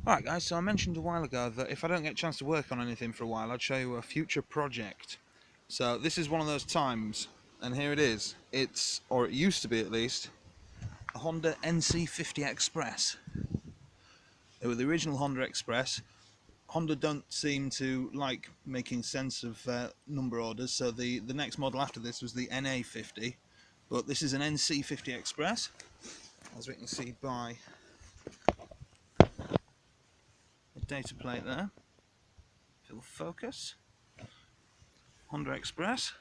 Alright guys, so I mentioned a while ago that if I don't get a chance to work on anything for a while, I'd show you a future project. So this is one of those times, and here it is. It's, or it used to be at least, a Honda NC50 Express. It was the original Honda Express. Honda don't seem to like making sense of number orders, so the next model after this was the NA50, but this is an NC50 Express, as we can see by the data plate there. If it'll focus. Honda Express,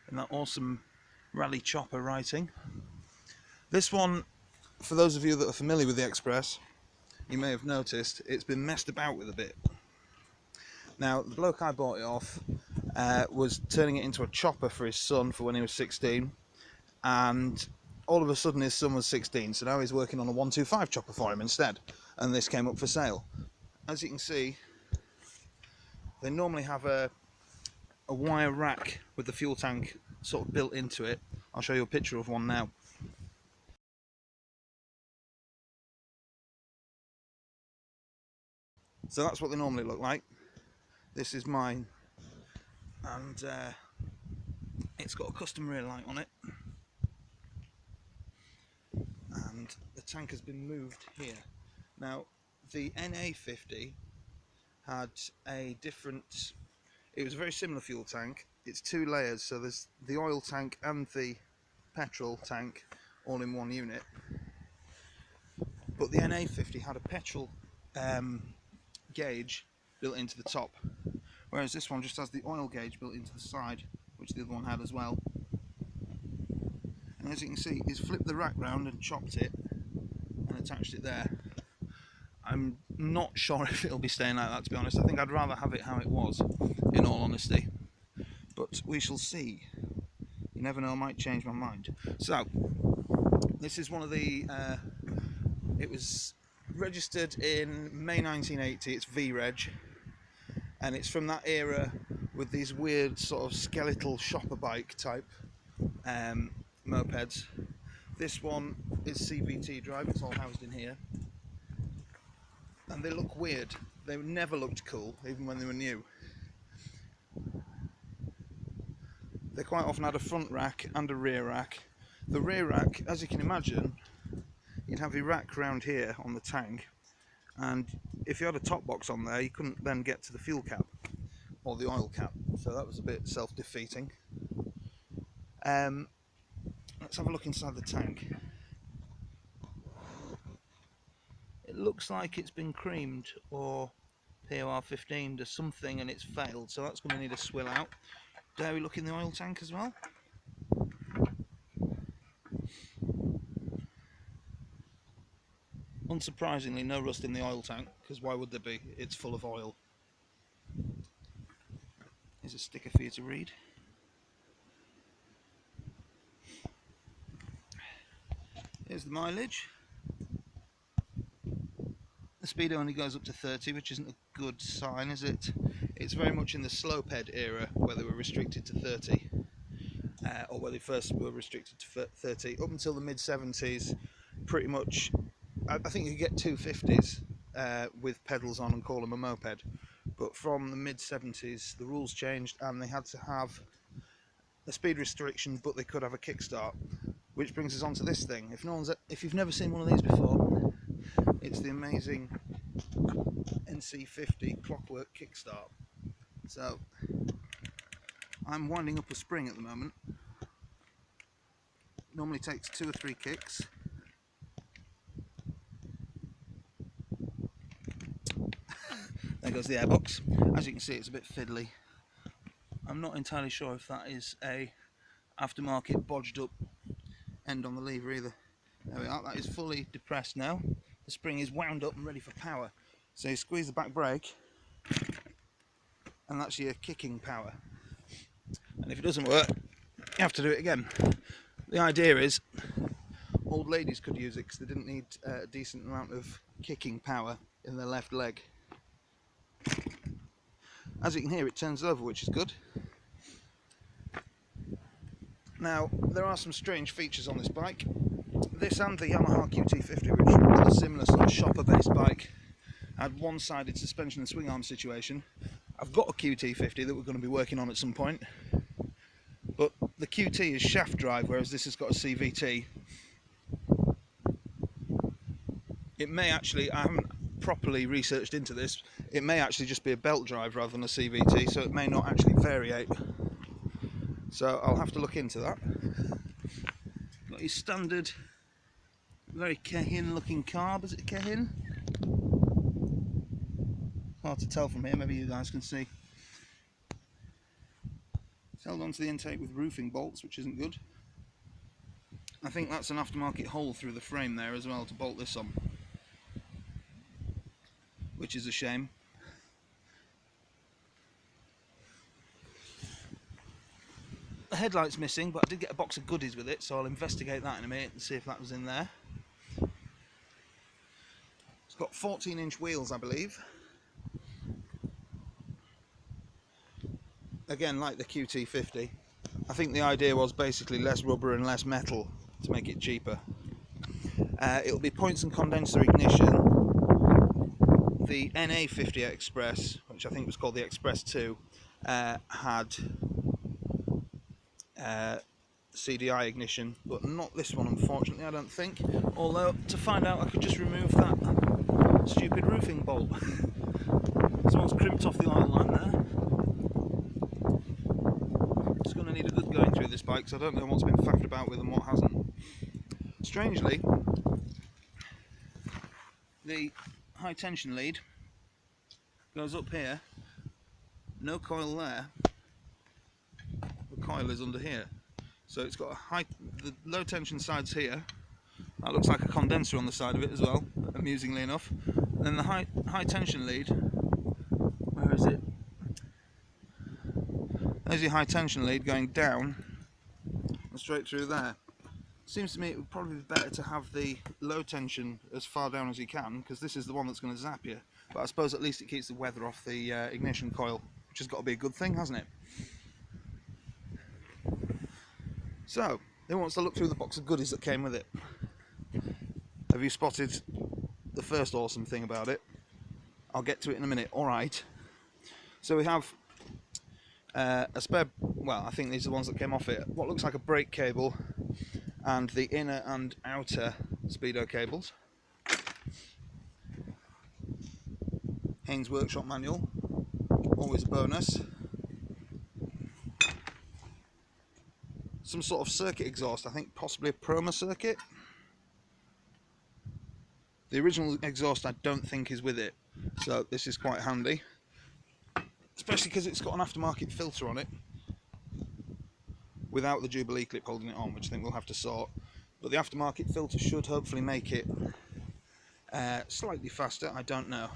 and that awesome rally chopper writing. This one, for those of you that are familiar with the Express, you may have noticed it's been messed about with a bit. Now, the bloke I bought it off was turning it into a chopper for his son for when he was 16, and all of a sudden his son was 16, so now he's working on a 125 chopper for him instead, and this came up for sale. As you can see, they normally have a wire rack with the fuel tank sort of built into it. I'll show you a picture of one now. So that's what they normally look like. This is mine, and it's got a custom rear light on it, and the tank has been moved here. Now the NA50 had a different, it was a very similar fuel tank. It's two layers, so there's the oil tank and the petrol tank all in one unit, but the NA50 had a petrol gauge built into the top, whereas this one just has the oil gauge built into the side, which the other one had as well. And as you can see, he's flipped the rack round and chopped it and attached it there. I'm not sure if it'll be staying like that, to be honest. I think I'd rather have it how it was, in all honesty, but we shall see. You never know, I might change my mind. So this is one of the it was registered in May 1980. It's V-Reg, and it's from that era with these weird sort of skeletal shopper bike type mopeds. This one is CVT drive, it's all housed in here, and they look weird. They never looked cool, even when they were new. They quite often had a front rack and a rear rack. The rear rack, as you can imagine, you'd have your rack round here on the tank, and if you had a top box on there, you couldn't then get to the fuel cap or the oil cap, so that was a bit self-defeating. Let's have a look inside the tank. It looks like it's been creamed or POR 15'd or something, and it's failed, so that's going to need a swill out. Dare we look in the oil tank as well? Unsurprisingly, no rust in the oil tank, because why would there be? It's full of oil. Here's a sticker for you to read. Here's the mileage. The speed only goes up to 30, which isn't a good sign, is it? It's very much in the sloped era where they were restricted to 30, or where they first were restricted to 30. Up until the mid-70s, pretty much, I think you could get 250s with pedals on and call them a moped, but from the mid-70s the rules changed and they had to have a speed restriction, but they could have a kickstart, which brings us on to this thing. If you've never seen one of these before, it's the amazing NC50 clockwork kickstart. So I'm winding up a spring at the moment. Normally takes 2 or 3 kicks. There goes the airbox. As you can see, it's a bit fiddly. I'm not entirely sure if that is a aftermarket bodged up end on the lever either. There we are, that is fully depressed now. The spring is wound up and ready for power. So you squeeze the back brake, and that's your kicking power. And if it doesn't work, you have to do it again. The idea is old ladies could use it because they didn't need a decent amount of kicking power in their left leg. As you can hear, it turns over, which is good. Now, there are some strange features on this bike. This and the Yamaha QT50, which are a similar sort of shopper-based bike, I had one-sided suspension and swing arm situation. I've got a QT50 that we're going to be working on at some point, but the QT is shaft drive, whereas this has got a CVT. It may actually, I haven't properly researched into this, it may actually just be a belt drive rather than a CVT, so it may not actually variate. So I'll have to look into that. Got your standard, very Kehin looking carb. Is it Kehin? Hard to tell from here, maybe you guys can see. It's held onto the intake with roofing bolts, which isn't good. I think that's an aftermarket hole through the frame there as well to bolt this on, which is a shame. The headlight's missing, but I did get a box of goodies with it, so I'll investigate that in a minute and see if that was in there. It's got 14-inch wheels, I believe. Again, like the QT50, I think the idea was basically less rubber and less metal to make it cheaper. It'll be points and condenser ignition. The NA50 Express, which I think was called the Express 2, had CDI ignition, but not this one, unfortunately, I don't think. Although, to find out, I could just remove that stupid roofing bolt. Someone's crimped off the oil line there. It's going to need a good going through this bike, so I don't know what's been faffed about with and what hasn't. Strangely, the high tension lead goes up here, no coil there, the coil is under here. So it's got the low tension side's here, that looks like a condenser on the side of it as well, amusingly enough. And then the high tension lead, where is it? There's your high tension lead going down and straight through there. Seems to me it would probably be better to have the low tension as far down as you can, because this is the one that's going to zap you. But I suppose at least it keeps the weather off the ignition coil, which has got to be a good thing, hasn't it? So, who wants to look through the box of goodies that came with it? Have you spotted the first awesome thing about it? I'll get to it in a minute. Alright. So we have a spare, well, I think these are the ones that came off it, what looks like a brake cable, and the inner and outer speedo cables. Haynes Workshop manual, always a bonus. Some sort of circuit exhaust, I think possibly a Proma circuit. The original exhaust I don't think is with it, so this is quite handy. Especially because it's got an aftermarket filter on it, without the Jubilee clip holding it on, which I think we'll have to sort. But the aftermarket filter should hopefully make it slightly faster, I don't know.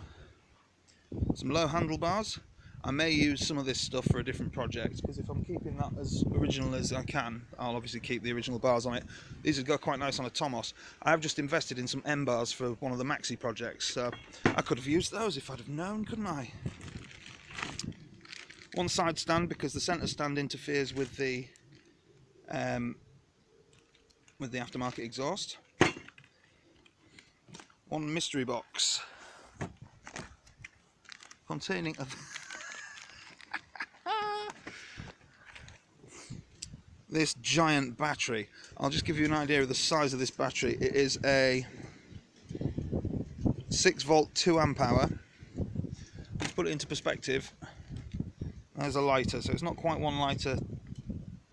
Some low handlebars. I may use some of this stuff for a different project, because if I'm keeping that as original as I can, I'll obviously keep the original bars on it. These would go quite nice on a Tomos. I have just invested in some M bars for one of the Maxi projects, so I could have used those if I'd have known, couldn't I? One side stand, because the centre stand interferes with the aftermarket exhaust. One mystery box containing a this giant battery. I'll just give you an idea of the size of this battery. It is a 6 volt 2 amp hour. To put it into perspective, there's a lighter, so it's not quite one lighter,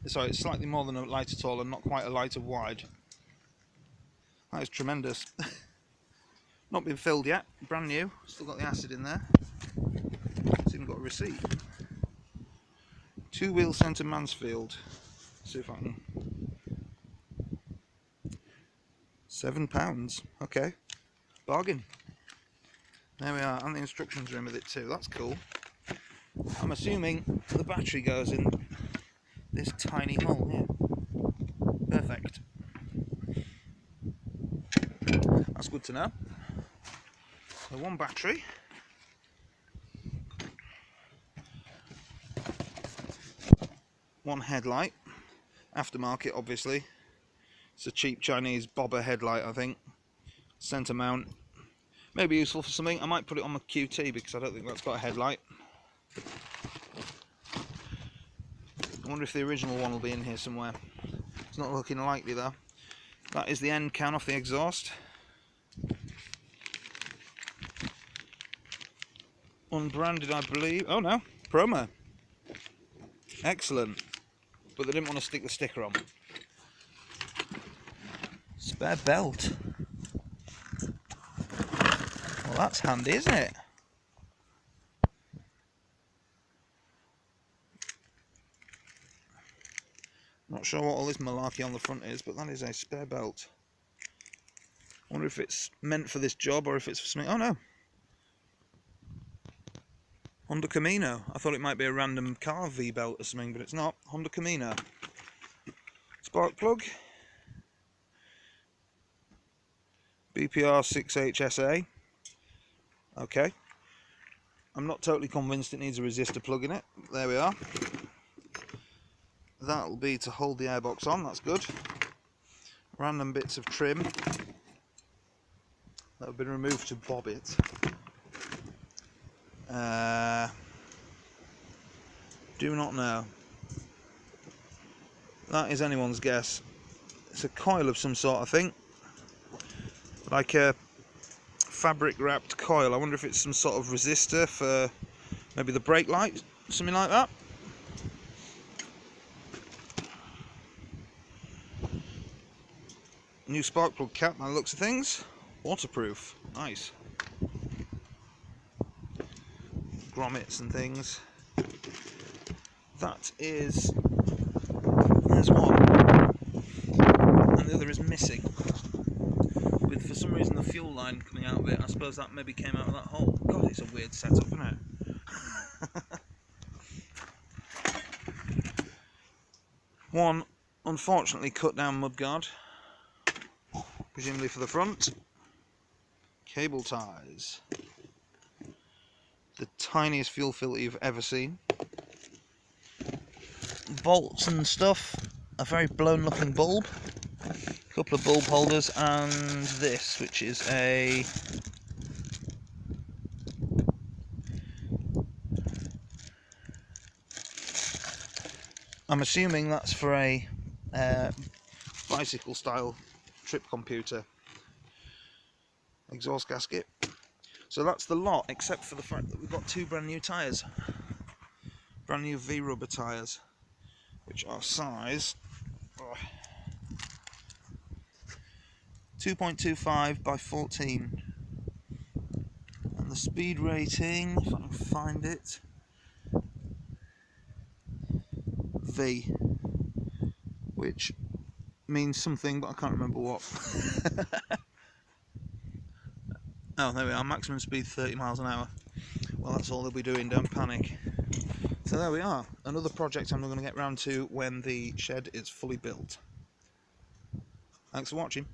sorry, it's slightly more than a lighter tall and not quite a lighter wide. That is tremendous. Not been filled yet, brand new, still got the acid in there. It's even got a receipt. 2-wheel centre Mansfield. See if I can. £7, okay, bargain. There we are, and the instructions are in with it too, that's cool. I'm assuming the battery goes in this tiny hole here. Perfect. That's good to know. So one battery. One headlight. Aftermarket, obviously. It's a cheap Chinese bobber headlight, I think. Centre mount. Maybe useful for something. I might put it on my QT because I don't think that's got a headlight. I wonder if the original one will be in here somewhere. It's not looking likely though. That is the end can off the exhaust. Unbranded, I believe. Oh no, promo. Excellent. But they didn't want to stick the sticker on. Spare belt. Well, that's handy, isn't it? Not sure what all this malarkey on the front is, but that is a spare belt. I wonder if it's meant for this job or if it's for something. Oh no. Honda Camino. I thought it might be a random car V-belt or something, but it's not. Honda Camino. Spark plug. BPR 6HSA. Okay. I'm not totally convinced it needs a resistor plug in it. There we are. That'll be to hold the airbox on, that's good. Random bits of trim that have been removed to bob it. Do not know. That is anyone's guess. It's a coil of some sort, I think. Like a fabric wrapped coil. I wonder if it's some sort of resistor for maybe the brake light, something like that. New spark plug cap by the looks of things. Waterproof. Nice. Grommets and things. That is... There's one. And the other is missing. With, for some reason, the fuel line coming out of it. I suppose that maybe came out of that hole. God, it's a weird setup, isn't it? One, unfortunately, cut down mudguard. Presumably for the front. Cable ties. The tiniest fuel filter you've ever seen. Bolts and stuff. A very blown looking bulb. A couple of bulb holders and this, which is a... I'm assuming that's for a bicycle style trip computer. Exhaust gasket. So that's the lot, except for the fact that we've got two brand new tyres. Brand new V-rubber tyres, which are size 2.25 by 14. And the speed rating, if I can find it, V, which means something, but I can't remember what. Oh, there we are, maximum speed 30 miles an hour. Well, that's all they'll be doing, don't panic. So there we are, another project I'm going to get round to when the shed is fully built. Thanks for watching.